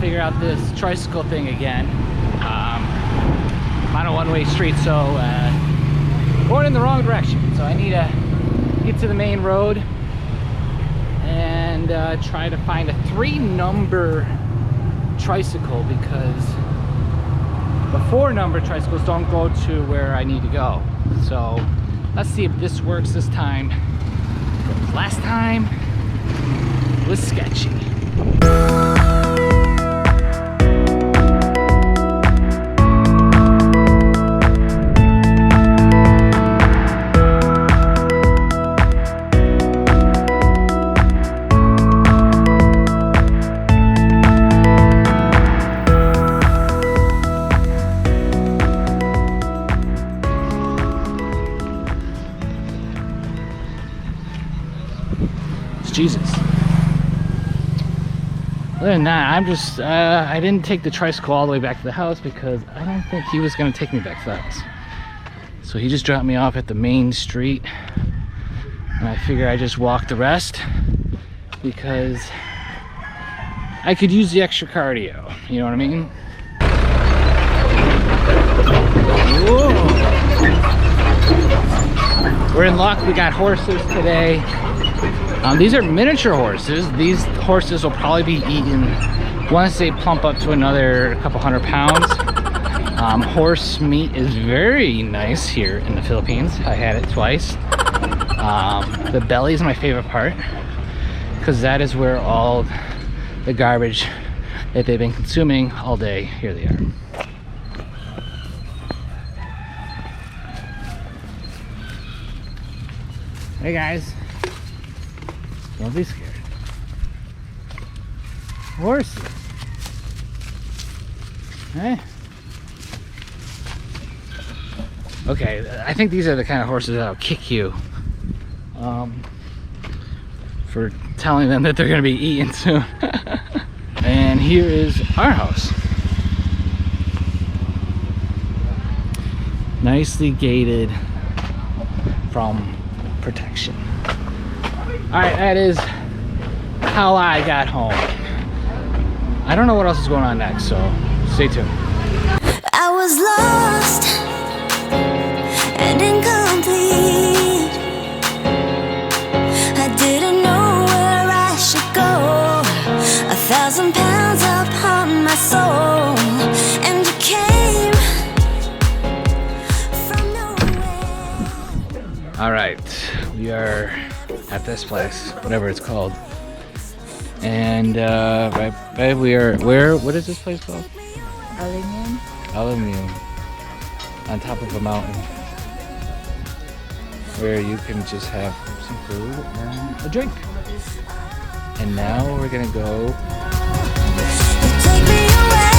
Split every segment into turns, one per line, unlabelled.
figure out this tricycle thing again. I'm on a one-way street, so going in the wrong direction. So I need to get to the main road and try to find a 3-number tricycle, because the 4-number tricycles don't go to where I need to go. So let's see if this works this time. Last time was sketchy. Jesus. Other than that, I'm just, I didn't take the tricycle all the way back to the house because I don't think he was going to take me back to the house. So he just dropped me off at the main street, and I figure I just walk the rest because I could use the extra cardio, you know what I mean? Whoa. We're in luck, we got horses today. These are miniature horses. These horses will probably be eaten once they plump up to another couple 100 pounds. Horse meat is very nice here in the Philippines. I had it twice. The belly is my favorite part because that is where all the garbage that they've been consuming all day, here they are. Hey guys. Don't be scared. Horse. Hey. Okay, I think these are the kind of horses that'll kick you for telling them that they're gonna be eaten soon. And here is our house. Nicely gated from protection. Alright, that is how I got home. I don't know what else is going on next, so stay tuned.
I was lost and incomplete. I didn't know where I should go. 1,000 pounds upon my soul, and you came from nowhere.
Alright, we are at this place, whatever it's called, and right, we are what is this place called? Alimyon, on top of a mountain, where you can just have some food and a drink. And now we're gonna go.
Take me away.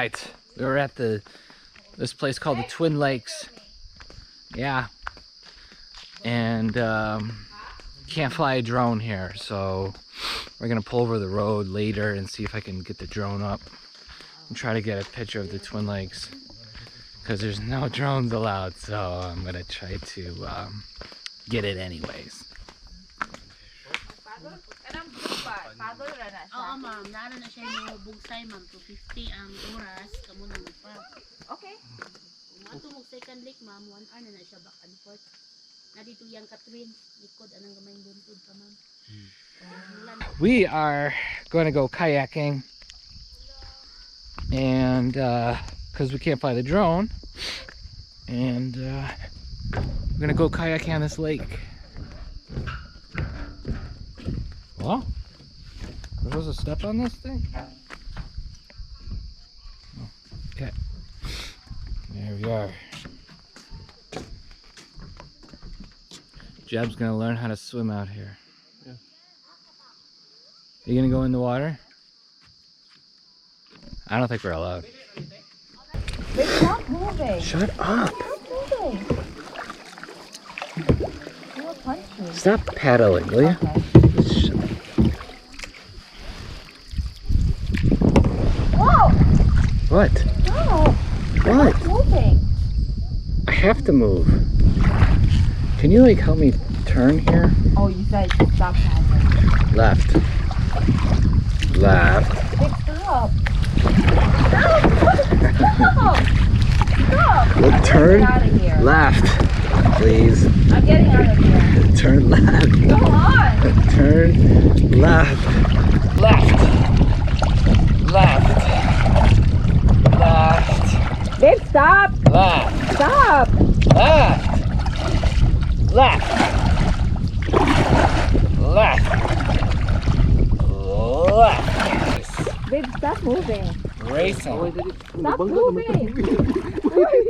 right, we're at this place called the Twin Lakes. Yeah, and can't fly a drone here, so we're gonna pull over the road later and see if I can get the drone up and try to get a picture of the Twin Lakes, because there's no drones allowed, so I'm gonna try to get it anyways.
Oo, ma'am. Naano na siya yung bugsay, ma'am. 250 ang oras. Kamu nang pa. Okay. Kung ato mo second lake, ma'am, 1 hour na siya back and forth. Na dito yung katwin. Likod, anang gamayng buntod pa, ma'am.
We are going to go kayaking, and because we can't fly the drone, and we're going to go kayaking on this lake. Well, we're supposed to step on this thing? Oh, okay. There we are. Jeb's gonna learn how to swim out here. Yeah. Are you gonna go in the water? I don't think we're allowed.
Wait, stop moving.
Shut up!
Stop moving. You will punch me.
Stop paddling, will you?
Okay. Whoa!
What?
No!
What?
Stop moving.
I have to move. Can you like help me turn here?
Oh, you said stop paddling.
Left. Left.
Wait, stop. Stop! Stop!
Well, turn
Get out of here.
left, please.
I'm getting out of here.
Turn left.
Go on!
Turn left. Left. Left. Left.
Babe, stop!
Left.
Stop!
Left. Left. Left. Left.
Babe, stop moving.
Racing.
Stop moving! Wait.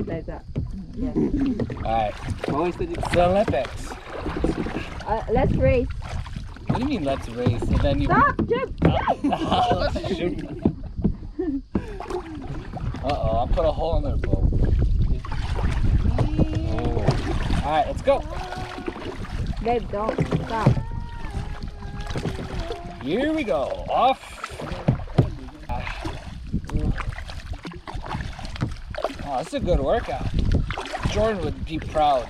Like that. Yes.
Alright. It's the Olympics.
Let's race.
What do you mean let's race? And then you
Stop, Jim!
Uh-oh, I'll put a hole in their boat. Oh. Alright, let's go.
Babe, don't stop.
Here we go. Off. Oh, this is a good workout. Jordan would be proud.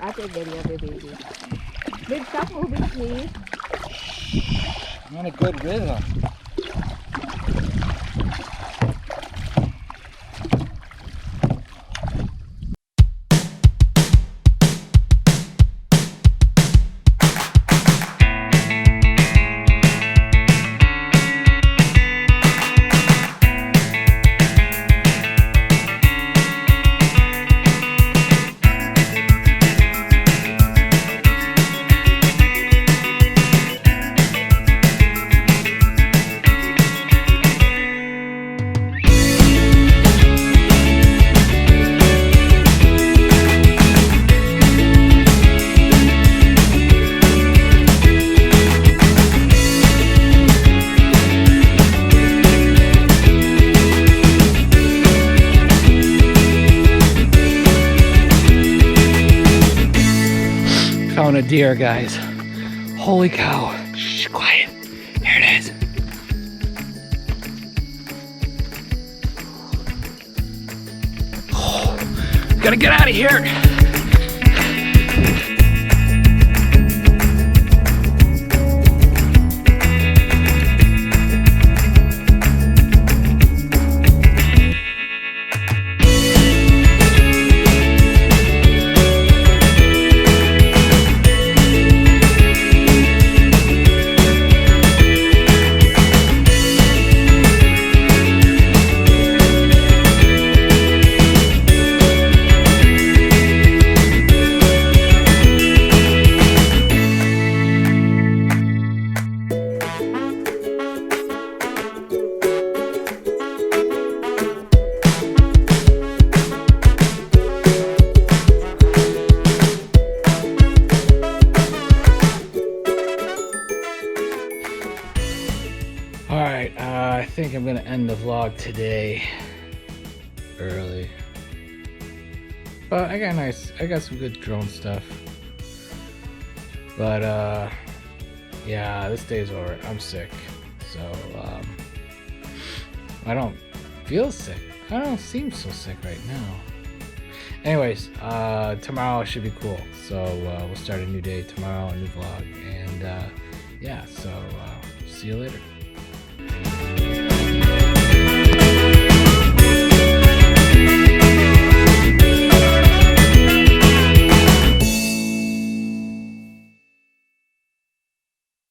I'll take video of the baby. Babe, stop moving, please.
I'm in a good rhythm. Found a deer, guys. Holy cow. Shh, quiet. Here it is. Oh, gotta get out of here. I'm gonna end the vlog today early. But I got some good drone stuff. But yeah, this day's over. I'm sick. So I don't feel sick. I don't seem so sick right now. Anyways, tomorrow should be cool. So we'll start a new day tomorrow, a new vlog, and yeah. So see you later.